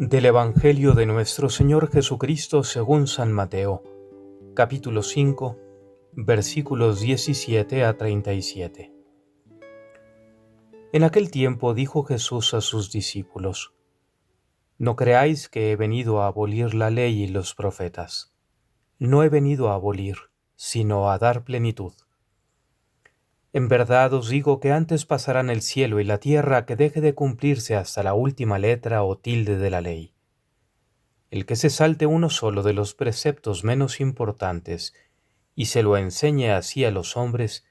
Del Evangelio de nuestro Señor Jesucristo según San Mateo, capítulo 5, versículos 17 a 37. En aquel tiempo dijo Jesús a sus discípulos: No creáis que he venido a abolir la ley y los profetas. No he venido a abolir, sino a dar plenitud. En verdad os digo que antes pasarán el cielo y la tierra que deje de cumplirse hasta la última letra o tilde de la ley. El que se salte uno solo de los preceptos menos importantes y se lo enseñe así a los hombres,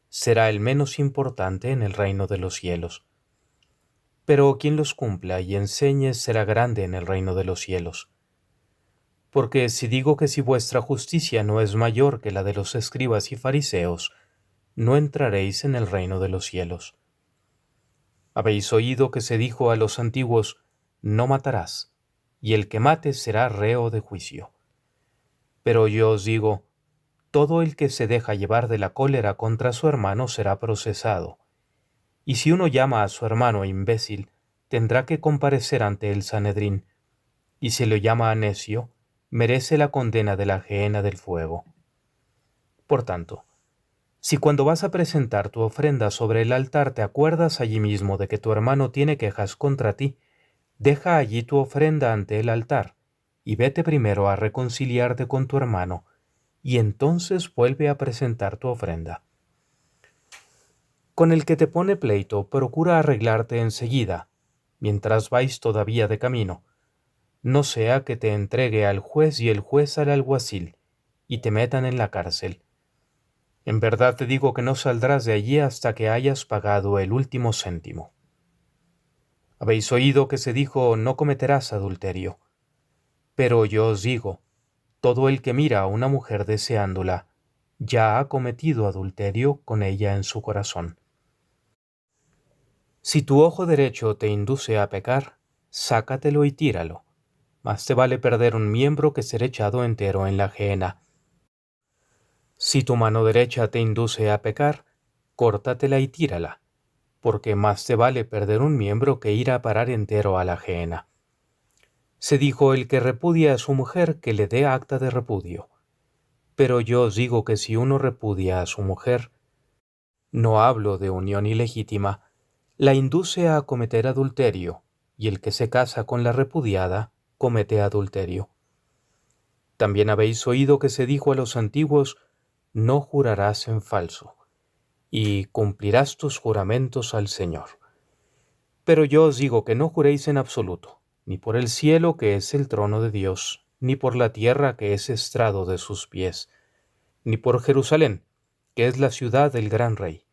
será el menos importante en el reino de los cielos. Pero quien los cumpla y enseñe será grande en el reino de los cielos. Porque si vuestra justicia no es mayor que la de los escribas y fariseos, no entraréis en el reino de los cielos. Habéis oído que se dijo a los antiguos: No matarás, y el que mate será reo de juicio. Pero yo os digo, todo el que se deja llevar de la cólera contra su hermano será procesado. Y si uno llama a su hermano imbécil, tendrá que comparecer ante el Sanedrín, y si lo llama necio, merece la condena de la gehenna del fuego. Por tanto, si cuando vas a presentar tu ofrenda sobre el altar te acuerdas allí mismo de que tu hermano tiene quejas contra ti, deja allí tu ofrenda ante el altar, y vete primero a reconciliarte con tu hermano, y entonces vuelve a presentar tu ofrenda. Con el que te pone pleito, procura arreglarte enseguida, mientras vais todavía de camino, no sea que te entregue al juez y el juez al alguacil, y te metan en la cárcel. En verdad te digo que no saldrás de allí hasta que hayas pagado el último céntimo. Habéis oído que se dijo: No cometerás adulterio. Pero yo os digo, todo el que mira a una mujer deseándola, ya ha cometido adulterio con ella en su corazón. Si tu ojo derecho te induce a pecar, sácatelo y tíralo. Más te vale perder un miembro que ser echado entero en la gehenna. Si tu mano derecha te induce a pecar, córtatela y tírala, porque más te vale perder un miembro que ir a parar entero a la gehenna. Se dijo: el que repudia a su mujer, que le dé acta de repudio. Pero yo os digo que si uno repudia a su mujer, no hablo de unión ilegítima, la induce a cometer adulterio, y el que se casa con la repudiada comete adulterio. También habéis oído que se dijo a los antiguos: No jurarás en falso, y cumplirás tus juramentos al Señor. Pero yo os digo que no juréis en absoluto, ni por el cielo, que es el trono de Dios, ni por la tierra, que es estrado de sus pies, ni por Jerusalén, que es la ciudad del gran rey.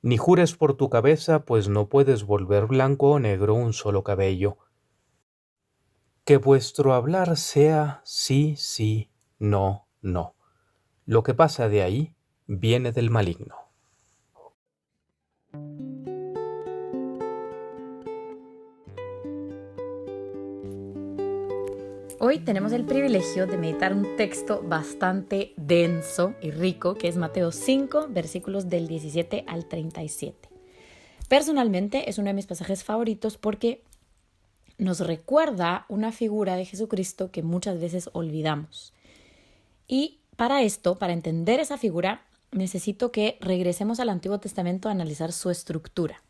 Ni jures por tu cabeza, pues no puedes volver blanco o negro un solo cabello. Que vuestro hablar sea sí, sí, no, no. Lo que pasa de ahí viene del maligno. Hoy tenemos el privilegio de meditar un texto bastante denso y rico, que es Mateo 5, versículos del 17 al 37. Personalmente es uno de mis pasajes favoritos porque nos recuerda una figura de Jesucristo que muchas veces olvidamos. Y para esto, para entender esa figura, necesito que regresemos al Antiguo Testamento a analizar su estructura.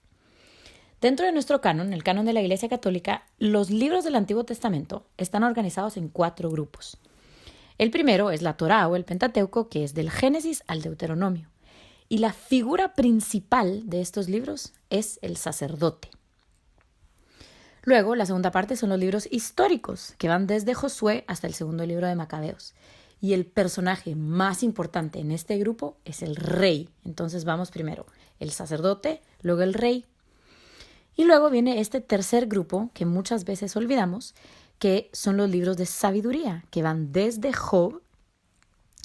Dentro de nuestro canon, el canon de la Iglesia Católica, los libros del Antiguo Testamento están organizados en 4 grupos. El primero es la Torá o el Pentateuco, que es del Génesis al Deuteronomio. Y la figura principal de estos libros es el sacerdote. Luego, la segunda parte son los libros históricos, que van desde Josué hasta el segundo libro de Macabeos. Y el personaje más importante en este grupo es el rey. Entonces vamos primero el sacerdote, luego el rey. Y luego viene este tercer grupo que muchas veces olvidamos, que son los libros de sabiduría, que van desde Job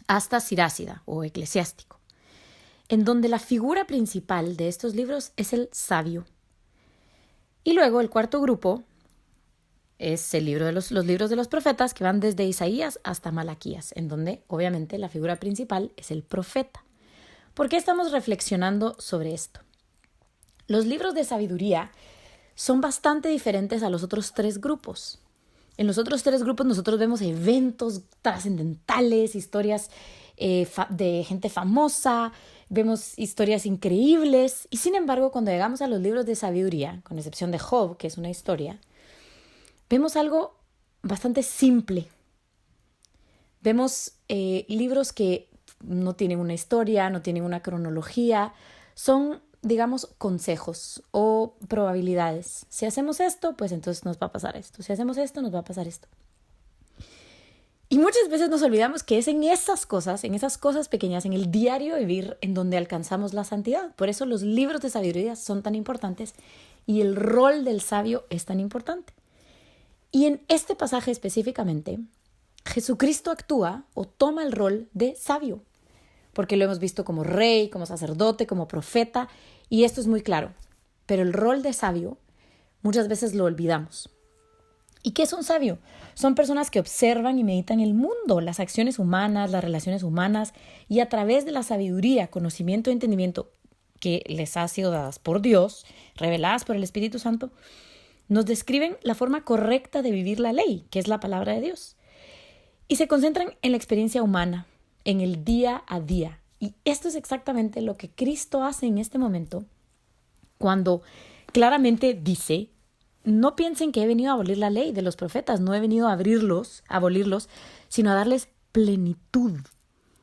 hasta Sirásida o Eclesiástico, en donde la figura principal de estos libros es el sabio. Y luego el cuarto grupo es el libro de los libros de los profetas, que van desde Isaías hasta Malaquías, en donde obviamente la figura principal es el profeta. ¿Por qué estamos reflexionando sobre esto? Los libros de sabiduría son bastante diferentes a los otros 3 grupos. En los otros tres grupos nosotros vemos eventos trascendentales, historias de gente famosa, vemos historias increíbles. Y sin embargo, cuando llegamos a los libros de sabiduría, con excepción de Job, que es una historia, vemos algo bastante simple. Vemos libros que no tienen una historia, no tienen una cronología, son, digamos, consejos o probabilidades. Si hacemos esto, pues entonces nos va a pasar esto. Si hacemos esto, nos va a pasar esto. Y muchas veces nos olvidamos que es en esas cosas pequeñas, en el diario vivir, en donde alcanzamos la santidad. Por eso los libros de sabiduría son tan importantes y el rol del sabio es tan importante. Y en este pasaje específicamente, Jesucristo actúa o toma el rol de sabio, porque lo hemos visto como rey, como sacerdote, como profeta, y esto es muy claro. Pero el rol de sabio muchas veces lo olvidamos. ¿Y qué es un sabio? Son personas que observan y meditan el mundo, las acciones humanas, las relaciones humanas, y a través de la sabiduría, conocimiento y entendimiento que les ha sido dadas por Dios, reveladas por el Espíritu Santo, nos describen la forma correcta de vivir la ley, que es la palabra de Dios. Y se concentran en la experiencia humana, en el día a día. Y esto es exactamente lo que Cristo hace en este momento, cuando claramente dice: no piensen que he venido a abolir la ley de los profetas, no he venido a abolirlos, sino a darles plenitud.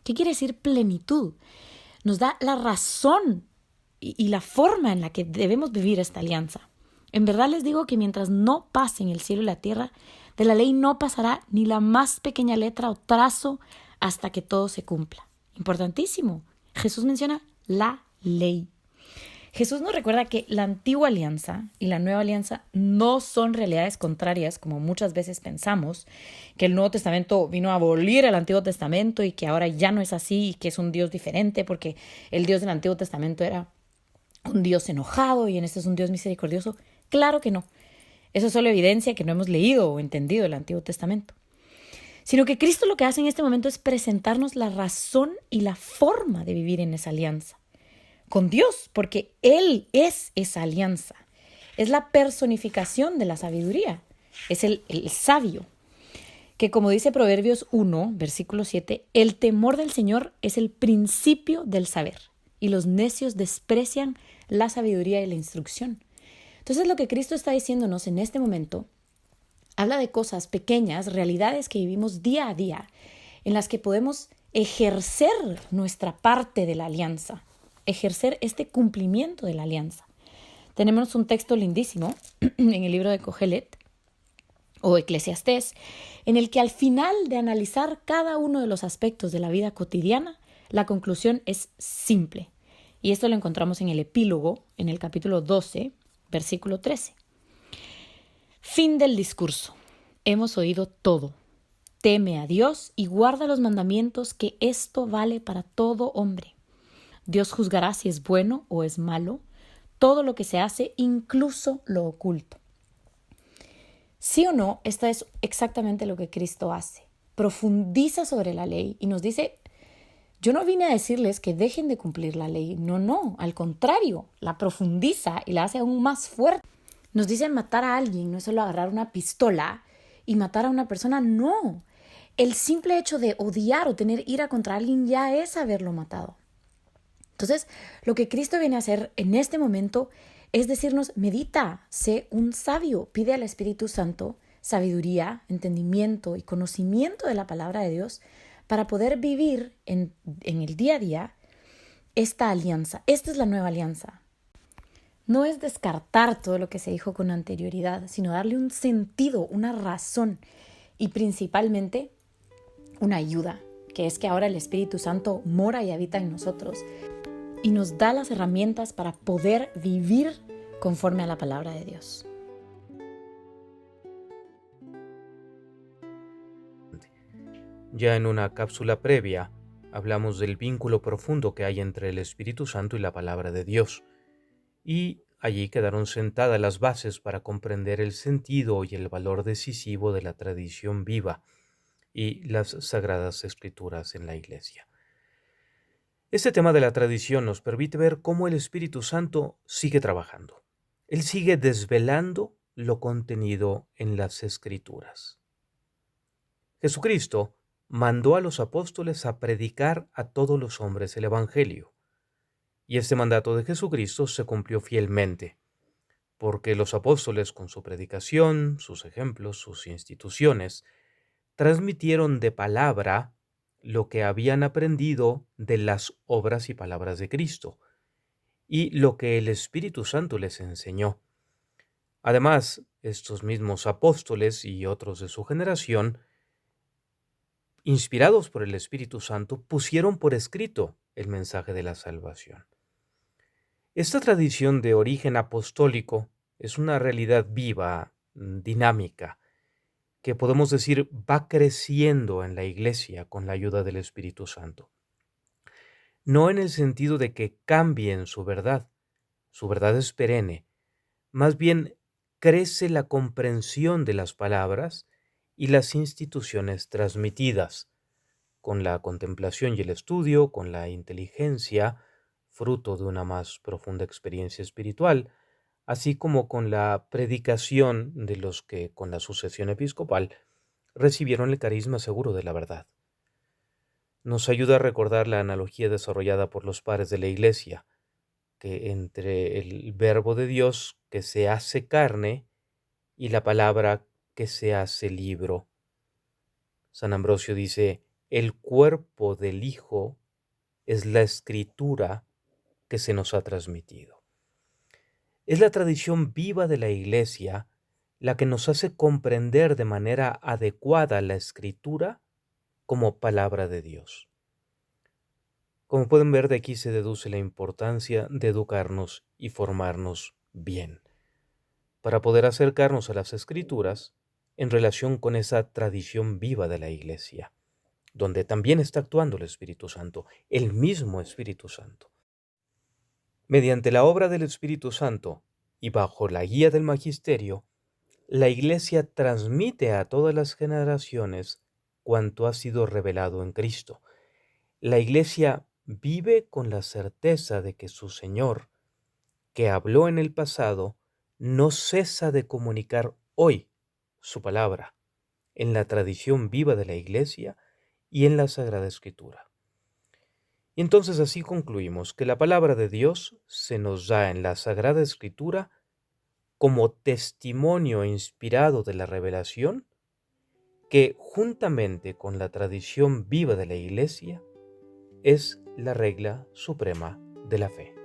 ¿Qué quiere decir plenitud? Nos da la razón y la forma en la que debemos vivir esta alianza. En verdad les digo que mientras no pasen el cielo y la tierra, de la ley no pasará ni la más pequeña letra o trazo hasta que todo se cumpla. Importantísimo. Jesús menciona la ley. Jesús nos recuerda que la antigua alianza y la nueva alianza no son realidades contrarias, como muchas veces pensamos, que el Nuevo Testamento vino a abolir el Antiguo Testamento y que ahora ya no es así y que es un Dios diferente, porque el Dios del Antiguo Testamento era un Dios enojado y en este es un Dios misericordioso. Claro que no. Eso solo evidencia que no hemos leído o entendido el Antiguo Testamento. Sino que Cristo lo que hace en este momento es presentarnos la razón y la forma de vivir en esa alianza con Dios, porque Él es esa alianza. Es la personificación de la sabiduría. Es el sabio. Que como dice Proverbios 1, versículo 7, el temor del Señor es el principio del saber, y los necios desprecian la sabiduría y la instrucción. Entonces lo que Cristo está diciéndonos en este momento habla de cosas pequeñas, realidades que vivimos día a día, en las que podemos ejercer nuestra parte de la alianza, ejercer este cumplimiento de la alianza. Tenemos un texto lindísimo en el libro de Cogelet o Eclesiastés, en el que al final de analizar cada uno de los aspectos de la vida cotidiana, la conclusión es simple. Y esto lo encontramos en el epílogo, en el capítulo 12, versículo 13. Fin del discurso. Hemos oído todo. Teme a Dios y guarda los mandamientos, que esto vale para todo hombre. Dios juzgará si es bueno o es malo, todo lo que se hace, incluso lo oculto. Sí o no, esto es exactamente lo que Cristo hace. Profundiza sobre la ley y nos dice: yo no vine a decirles que dejen de cumplir la ley. No, al contrario, la profundiza y la hace aún más fuerte. Nos dice matar a alguien no es solo agarrar una pistola y matar a una persona, no. El simple hecho de odiar o tener ira contra alguien ya es haberlo matado. Entonces, lo que Cristo viene a hacer en este momento es decirnos: medita, sé un sabio, pide al Espíritu Santo sabiduría, entendimiento y conocimiento de la palabra de Dios para poder vivir en el día a día esta alianza. Esta es la nueva alianza. No es descartar todo lo que se dijo con anterioridad, sino darle un sentido, una razón y principalmente una ayuda, que es que ahora el Espíritu Santo mora y habita en nosotros y nos da las herramientas para poder vivir conforme a la palabra de Dios. Ya en una cápsula previa hablamos del vínculo profundo que hay entre el Espíritu Santo y la palabra de Dios, y allí quedaron sentadas las bases para comprender el sentido y el valor decisivo de la tradición viva y las sagradas escrituras en la Iglesia. Este tema de la tradición nos permite ver cómo el Espíritu Santo sigue trabajando. Él sigue desvelando lo contenido en las Escrituras. Jesucristo mandó a los apóstoles a predicar a todos los hombres el Evangelio, y este mandato de Jesucristo se cumplió fielmente, porque los apóstoles con su predicación, sus ejemplos, sus instituciones, transmitieron de palabra lo que habían aprendido de las obras y palabras de Cristo, y lo que el Espíritu Santo les enseñó. Además, estos mismos apóstoles y otros de su generación, inspirados por el Espíritu Santo, pusieron por escrito el mensaje de la salvación. Esta tradición de origen apostólico es una realidad viva, dinámica, que podemos decir va creciendo en la Iglesia con la ayuda del Espíritu Santo. No en el sentido de que cambien su verdad es perenne, más bien crece la comprensión de las palabras y las instituciones transmitidas, con la contemplación y el estudio, con la inteligencia, fruto de una más profunda experiencia espiritual, así como con la predicación de los que, con la sucesión episcopal, recibieron el carisma seguro de la verdad. Nos ayuda a recordar la analogía desarrollada por los padres de la Iglesia, que entre el Verbo de Dios que se hace carne y la palabra que se hace libro. San Ambrosio dice, el cuerpo del Hijo es la escritura que se nos ha transmitido. Es la tradición viva de la Iglesia la que nos hace comprender de manera adecuada la escritura como palabra de Dios. Como pueden ver, de aquí se deduce la importancia de educarnos y formarnos bien, para poder acercarnos a las Escrituras en relación con esa tradición viva de la Iglesia, donde también está actuando el Espíritu Santo, el mismo Espíritu Santo. Mediante la obra del Espíritu Santo y bajo la guía del Magisterio, la Iglesia transmite a todas las generaciones cuanto ha sido revelado en Cristo. La Iglesia vive con la certeza de que su Señor, que habló en el pasado, no cesa de comunicar hoy su palabra en la tradición viva de la Iglesia y en la Sagrada Escritura. Y entonces así concluimos que la palabra de Dios se nos da en la Sagrada Escritura como testimonio inspirado de la revelación que, juntamente con la tradición viva de la Iglesia, es la regla suprema de la fe.